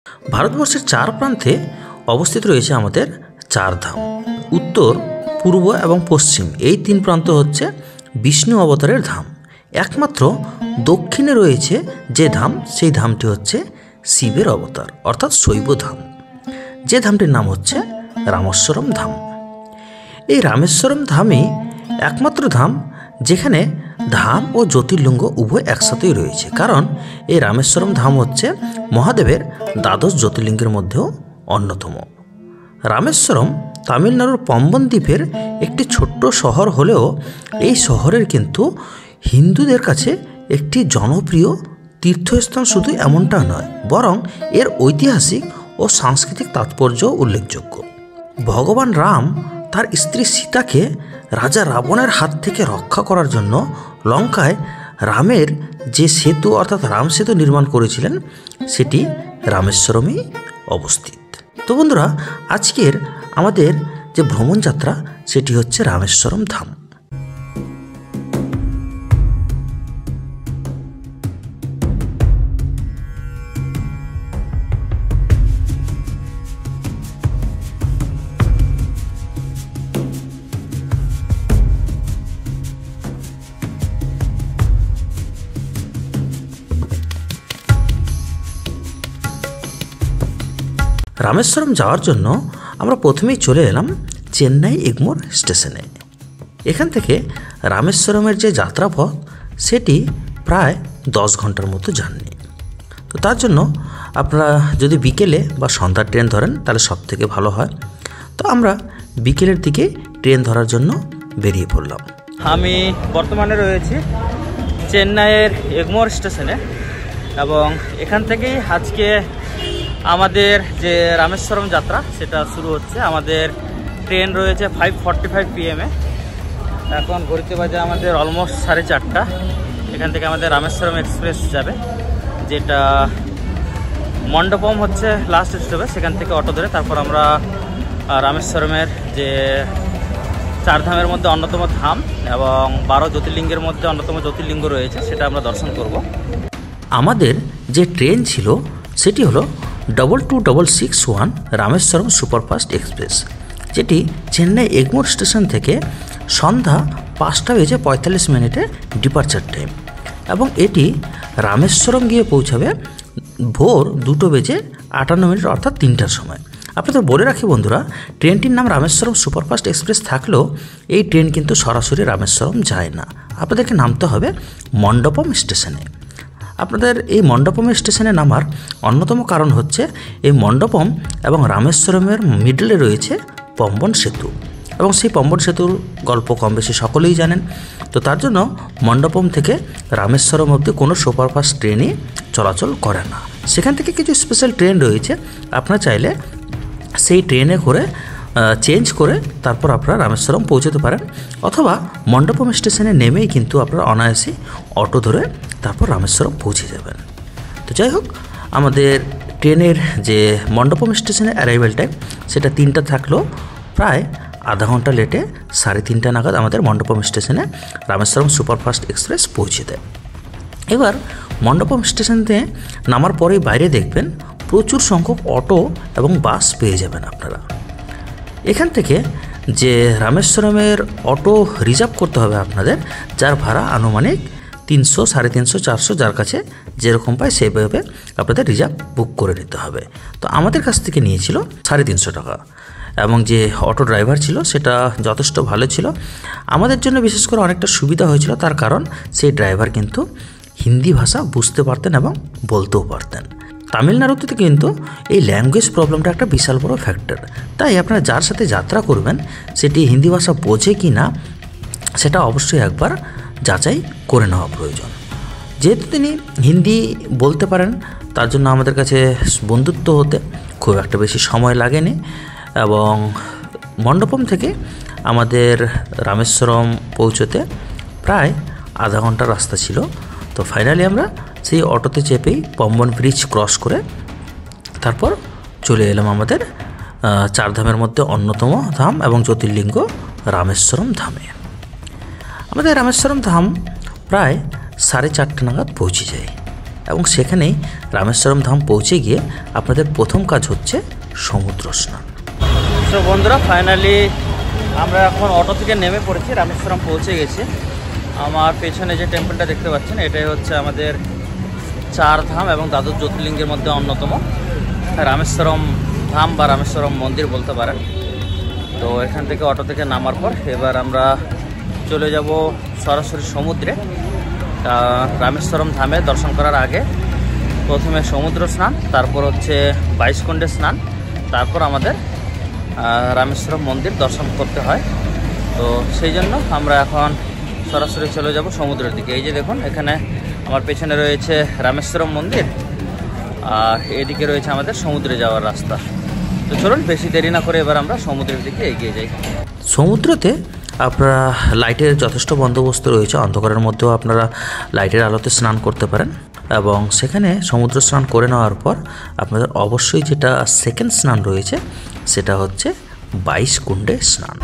ভারতবর্ষের চার প্রান্তে অবস্থিত রয়েছে আমাদের চার ধাম। উত্তর, পূর্ব এবং পশ্চিম এই তিন প্রান্ত হচ্ছে বিষ্ণু অবতারের ধাম। একমাত্র দক্ষিণে রয়েছে যে ধাম, সেই ধামটি হচ্ছে শিবের অবতার অর্থাৎ শৈব ধাম, যে ধামটির নাম হচ্ছে রামেশ্বরম ধাম। এই রামেশ্বরম ধামই একমাত্র ধাম যেখানে ধাম ও জ্যোতির্লিঙ্গ উভয় একসাথেই রয়েছে, কারণ এই রামেশ্বরম ধাম হচ্ছে মহাদেবের দ্বাদশ জ্যোতির্লিঙ্গের মধ্যেও অন্যতম। রামেশ্বরম তামিলনাড়ুর পম্বন দ্বীপের একটি ছোট্ট শহর হলেও এই শহরের কিন্তু হিন্দুদের কাছে একটি জনপ্রিয় তীর্থস্থান শুধু এমনটা নয়, বরং এর ঐতিহাসিক ও সাংস্কৃতিক তাৎপর্য উল্লেখযোগ্য। ভগবান রাম তার স্ত্রী সীতাকে রাজা রাবণের হাত থেকে রক্ষা করার জন্য লঙ্কায় রামের যে সেতু অর্থাৎ রাম সেতু নির্মাণ করেছিলেন, সেটি রামেশ্বরমে অবস্থিত। তো বন্ধুরা, আজকের আমাদের যে ভ্রমণ যাত্রা সেটি হচ্ছে রামেশ্বরম ধাম। রামেশ্বরম যাওয়ার জন্য আমরা প্রথমেই চলে এলাম চেন্নাই এগমোর স্টেশনে। এখান থেকে রামেশ্বরমের যে যাত্রাপথ সেটি প্রায় 10 ঘন্টার মতো জার্নি। তো তার জন্য আপনারা যদি বিকেলে বা সন্ধ্যার ট্রেন ধরেন তাহলে সব থেকে ভালো হয়। তো আমরা বিকেলের দিকে ট্রেন ধরার জন্য বেরিয়ে পড়লাম। আমি বর্তমানে রয়েছি চেন্নাইয়ের এগমোর স্টেশনে এবং এখান থেকেই আজকে আমাদের যে রামেশ্বরম যাত্রা সেটা শুরু হচ্ছে। আমাদের ট্রেন রয়েছে 5:45 PM-এ। এখন ঘড়িতে বাজে আমাদের অলমোস্ট 4:30। এখান থেকে আমাদের রামেশ্বরম এক্সপ্রেস যাবে, যেটা মণ্ডপম হচ্ছে লাস্ট স্টপে। সেখান থেকে অটো ধরে তারপর আমরা রামেশ্বরমের যে চার ধামের মধ্যে অন্যতম ধাম এবং 12 জ্যোতির্লিঙ্গের মধ্যে অন্যতম জ্যোতির্লিঙ্গ রয়েছে, সেটা আমরা দর্শন করব। আমাদের যে ট্রেন ছিল সেটি হলো 2266 রামেশ্বরম সুপারফাস্ট এক্সপ্রেস, যেটি চেন্নাই এগমোর স্টেশন থেকে সন্ধ্যা 5:45 ডিপারচার টাইম এবং এটি রামেশ্বরম গিয়ে পৌঁছাবে ভোর 2:58 অর্থাৎ 3টার সময়। আপনাদের বলে রাখি বন্ধুরা, ট্রেনটির নাম রামেশ্বরম সুপারফাস্ট এক্সপ্রেস থাকলেও এই ট্রেন কিন্তু সরাসরি রামেশ্বরম যায় না, আপনাদেরকে নামতে হবে মণ্ডপম স্টেশনে। আপনাদের এই মণ্ডপম স্টেশনে নামার অন্যতম কারণ হচ্ছে এই মণ্ডপম এবং রামেশ্বরমের মিডলে রয়েছে পম্বন সেতু এবং সেই পম্বন সেতুর গল্প কম বেশি সকলেই জানেন। তো তার জন্য মণ্ডপম থেকে রামেশ্বরম অবধি কোনো সুপারফাস্ট ট্রেনই চলাচল করে না। সেখান থেকে কিছু স্পেশাল ট্রেন রয়েছে, আপনারা চাইলে সেই ট্রেনে করে চেঞ্জ করে তারপর আপনারা রামেশ্বরম পৌঁছতে পারেন, অথবা মণ্ডপম স্টেশনে নেমেই কিন্তু আপনারা অনায়াসে অটো ধরে তারপর রামেশ্বরম পৌঁছে যাবেন। তো যাই হোক, আমাদের ট্রেনের যে মণ্ডপম স্টেশনে অ্যারাইভেল টাইম সেটা 3টা থাকলেও প্রায় আধা ঘন্টা লেটে 3:30 নাগাদ আমাদের মণ্ডপম স্টেশনে রামেশ্বরম সুপারফাস্ট এক্সপ্রেস পৌঁছে দেয়। এবার মণ্ডপম স্টেশনতে নামার পরেই বাইরে দেখবেন প্রচুর সংখ্যক অটো এবং বাস পেয়ে যাবেন আপনারা। এখান থেকে যে রামেশ্বরমের অটো রিজার্ভ করতে হবে আপনাদের, যার ভাড়া আনুমানিক 300, 350, 400, যার কাছে যেরকম পায় সেইভাবে আপনাদের রিজার্ভ বুক করে নিতে হবে। তো আমাদের কাছ থেকে নিয়েছিল 350 টাকা এবং যে অটো ড্রাইভার ছিল সেটা যথেষ্ট ভালো ছিল। আমাদের জন্য বিশেষ করে অনেকটা সুবিধা হয়েছিল, তার কারণ সেই ড্রাইভার কিন্তু হিন্দি ভাষা বুঝতে পারতেন এবং বলতেও পারতেন। তামিলনাড়ুতে কিন্তু এই ল্যাঙ্গুয়েজ প্রবলেমটা একটা বিশাল বড় ফ্যাক্টর, তাই আপনারা যার সাথে যাত্রা করবেন সেটি হিন্দি ভাষা বোঝে কি না সেটা অবশ্যই একবার যাচাই করে নেওয়া প্রয়োজন। যেহেতু তিনি হিন্দি বলতে পারেন, তার জন্য আমাদের কাছে বন্ধুত্ব হতে খুব একটা বেশি সময় লাগেনি এবং মণ্ডপম থেকে আমাদের রামেশ্বরম পৌঁছতে প্রায় আধা ঘন্টার রাস্তা ছিল। তো ফাইনালি আমরা সেই অটোতে চেপেই পম্বন ব্রিজ ক্রস করে তারপর চলে এলাম আমাদের চার ধামের মধ্যে অন্যতম ধাম এবং জ্যোতির্লিঙ্গ রামেশ্বরম ধামে। আমাদের রামেশ্বরম ধাম প্রায় 4:30 নাগাদ পৌঁছে যায় এবং সেখানেই রামেশ্বরম ধাম পৌঁছে গিয়ে আপনাদের প্রথম কাজ হচ্ছে সমুদ্র স্নান। তো বন্ধুরা, ফাইনালি আমরা এখন অটো থেকে নেমে পড়েছি, রামেশ্বরম পৌঁছে গেছি। আমার পেছনে যে টেম্পলটা দেখতে পাচ্ছেন, এটাই হচ্ছে আমাদের 4 ধাম এবং দ্বাদশ জ্যোতির্লিঙ্গের মধ্যে অন্যতম রামেশ্বরম ধাম বা রামেশ্বরম মন্দির বলতে পারেন। তো এখান থেকে অটো থেকে নামার পর এবার আমরা চলে যাব সরাসরি সমুদ্রে। রামেশ্বরম ধামে দর্শন করার আগে প্রথমে সমুদ্র স্নান, তারপর হচ্ছে 22 কুণ্ডে স্নান, তারপর আমাদের রামেশ্বরম মন্দির দর্শন করতে হয়। তো সেই জন্য আমরা এখন সরাসরি চলে যাব সমুদ্রের দিকে। এই যে দেখুন, এখানে আমার পেছনে রয়েছে রামেশ্বরম মন্দির, আর এদিকে রয়েছে আমাদের সমুদ্রে যাওয়ার রাস্তা। তো চলুন বেশি দেরি না করে এবার আমরা সমুদ্রের দিকে এগিয়ে যাই। সমুদ্রতে আপনারা লাইটের যথেষ্ট বন্দোবস্ত রয়েছে, অন্ধকারের মধ্যেও আপনারা লাইটের আলোতে স্নান করতে পারেন। এবং সেখানে সমুদ্র স্নান করে নেওয়ার পর আপনাদের অবশ্যই যেটা সেকেন্ড স্নান রয়েছে সেটা হচ্ছে 22 কুণ্ডে স্নান।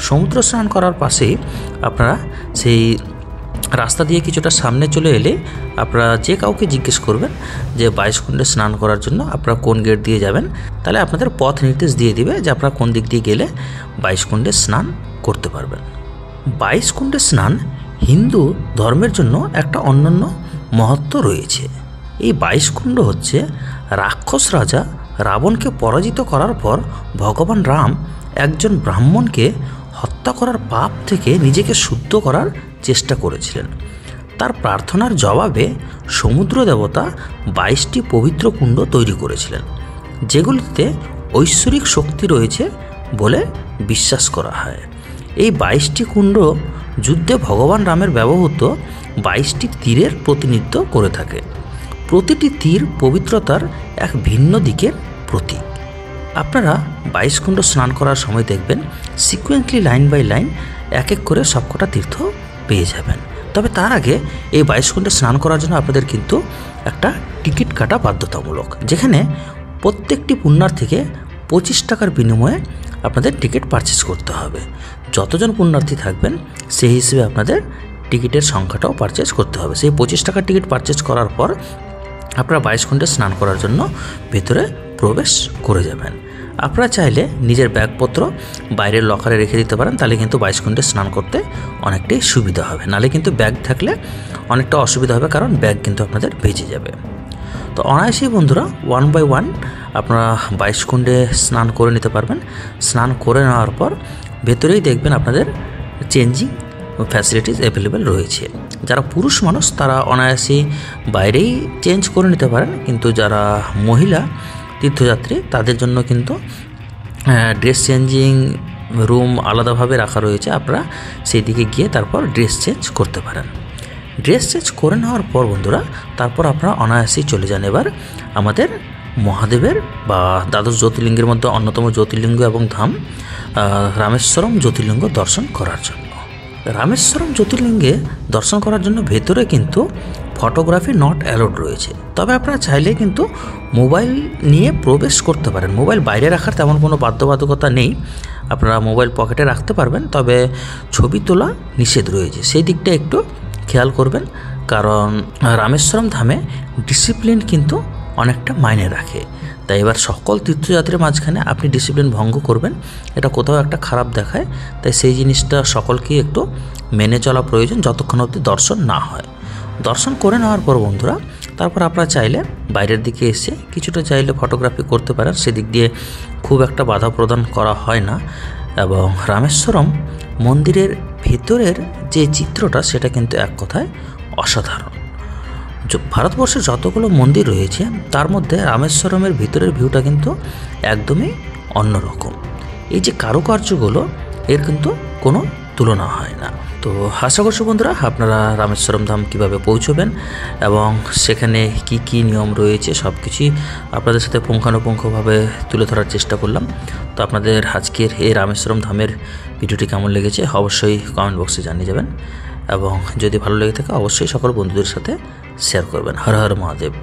সমুদ্র স্নান করার পাশেই আপনারা সেই রাস্তা দিয়ে কিছুটা সামনে চলে এলে আপনারা যে কাউকে জিজ্ঞেস করবেন যে 22 কুণ্ডে স্নান করার জন্য আপনারা কোন গেট দিয়ে যাবেন, তাহলে আপনাদের পথ নির্দেশ দিয়ে দিবে যে আপনারা কোন দিক দিয়ে গেলে 22 কুণ্ডে স্নান করতে পারবেন। 22 কুণ্ডে স্নান হিন্দু ধর্মের জন্য একটা অনন্য মহত্ব রয়েছে। এই 22 কুণ্ড হচ্ছে রাক্ষস রাজা রাবণকে পরাজিত করার পর ভগবান রাম একজন ব্রাহ্মণকে হত্যা করার পাপ থেকে নিজেকে শুদ্ধ করার চেষ্টা করেছিলেন। তার প্রার্থনার জবাবে সমুদ্র দেবতা 22টি পবিত্র কুণ্ড তৈরি করেছিলেন, যেগুলিতে ঐশ্বরিক শক্তি রয়েছে বলে বিশ্বাস করা হয়। এই 22টি কুণ্ড যুদ্ধে ভগবান রামের ব্যবহৃত 22টি তীরের প্রতিনিধিত্ব করে থাকে। প্রতিটি তীর পবিত্রতার এক ভিন্ন দিকের প্রতীক। আপনারা 22 কুণ্ড স্নান করার সময় দেখবেন সিকুয়েন্টলি লাইন বাই লাইন এক এক করে সবকটা তীর্থ পেয়ে যাবেন। তবে তার আগে এই 22 কুণ্ডে স্নান করার জন্য আপনাদের কিন্তু একটা টিকিট কাটা বাধ্যতামূলক, যেখানে প্রত্যেকটি পুণ্যার্থীকে 25 টাকার বিনিময়ে আপনাদের টিকিট পারচেস করতে হবে। যতজন পুণ্যার্থী থাকবেন সেই হিসেবে আপনাদের টিকিটের সংখ্যাটাও পারচেস করতে হবে। সেই 25 টাকার টিকিট পারচেস করার পর আপনারা 22 কুণ্ডে স্নান করার জন্য ভেতরে প্রবেশ করে যাবেন। আপনারা চাইলে নিজের ব্যাগপত্র বাইরের লকারে রেখে দিতে পারেন, তাহলে কিন্তু 22 কুণ্ডে স্নান করতে অনেকটাই সুবিধা হবে। নাহলে কিন্তু ব্যাগ থাকলে অনেকটা অসুবিধা হবে, কারণ ব্যাগ কিন্তু আপনাদের ভেজে যাবে। তো অনায়াসেই বন্ধুরা 1 বাই 1 আপনারা 22 কুণ্ডে স্নান করে নিতে পারবেন। স্নান করে নেওয়ার পর ভেতরেই দেখবেন আপনাদের চেঞ্জিং ফ্যাসিলিটিস অ্যাভেলেবেল রয়েছে। যারা পুরুষ মানুষ তারা অনায়াসেই বাইরেই চেঞ্জ করে নিতে পারেন, কিন্তু যারা মহিলা তীর্থযাত্রী তাদের জন্য কিন্তু ড্রেস চেঞ্জিং রুম আলাদাভাবে রাখা রয়েছে। আপনারা সেই দিকে গিয়ে তারপর ড্রেস চেঞ্জ করতে পারেন। ড্রেস চেঞ্জ করে নেওয়ার পর বন্ধুরা তারপর আপনারা অনায়াসেই চলে যান এবার আমাদের মহাদেবের বা দ্বাদশ জ্যোতির্লিঙ্গের মধ্যে অন্যতম জ্যোতির্লিঙ্গ এবং ধাম রামেশ্বরম জ্যোতির্লিঙ্গ দর্শন করার জন্য। রামেশ্বরম জ্যোতির্লিঙ্গে দর্শন করার জন্য ভেতরে কিন্তু ফটোগ্রাফি নট অ্যালাউড রয়েছে, তবে আপনারা চাইলে কিন্তু মোবাইল নিয়ে প্রবেশ করতে পারেন। মোবাইল বাইরে রাখার তেমন কোনো বাধ্যবাধকতা নেই, আপনারা মোবাইল পকেটে রাখতে পারবেন, তবে ছবি তোলা নিষেধ রয়েছে। সেই দিকটা একটু খেয়াল করবেন, কারণ রামেশ্বরম ধামে ডিসিপ্লিন কিন্তু অনেকটা মাইনে রাখে। তাই এবার সকল তীর্থযাত্রীর মাঝখানে আপনি ডিসিপ্লিন ভঙ্গ করবেন, এটা কোথাও একটা খারাপ দেখায়। তাই সেই জিনিসটা সকলকেই একটু মেনে চলা প্রয়োজন যতক্ষণ অবধি দর্শন না হয়। দর্শন করে নেওয়ার পর বন্ধুরা তারপর আপনারা চাইলে বাইরের দিকে এসে কিছুটা চাইলে ফটোগ্রাফি করতে পারেন, সেদিক দিয়ে খুব একটা বাধা প্রদান করা হয় না। এবং রামেশ্বরম মন্দিরের ভেতরের যে চিত্রটা সেটা কিন্তু এক কথায় অসাধারণ। ভারতবর্ষে যতগুলো মন্দির রয়েছে তার মধ্যে রামেশ্বরমের ভিতরের ভিউটা কিন্তু একদমই অন্যরকম। এই যে কারুকার্যগুলো এর কিন্তু কোনো তুলনা হয় না। তো আশা করছি বন্ধুরা আপনারা রামেশ্বরম ধাম কীভাবে পৌঁছবেন এবং সেখানে কি কি নিয়ম রয়েছে সব কিছুই আপনাদের সাথে পুঙ্খানুপুঙ্খভাবে তুলে ধরার চেষ্টা করলাম। তো আপনাদের আজকের এই রামেশ্বরম ধামের ভিডিওটি কেমন লেগেছে অবশ্যই কমেন্ট বক্সে জানিয়ে যাবেন এবং যদি ভালো লেগে থাকে অবশ্যই সকল বন্ধুদের সাথে শেয়ার করবেন। হর হর মহাদেব।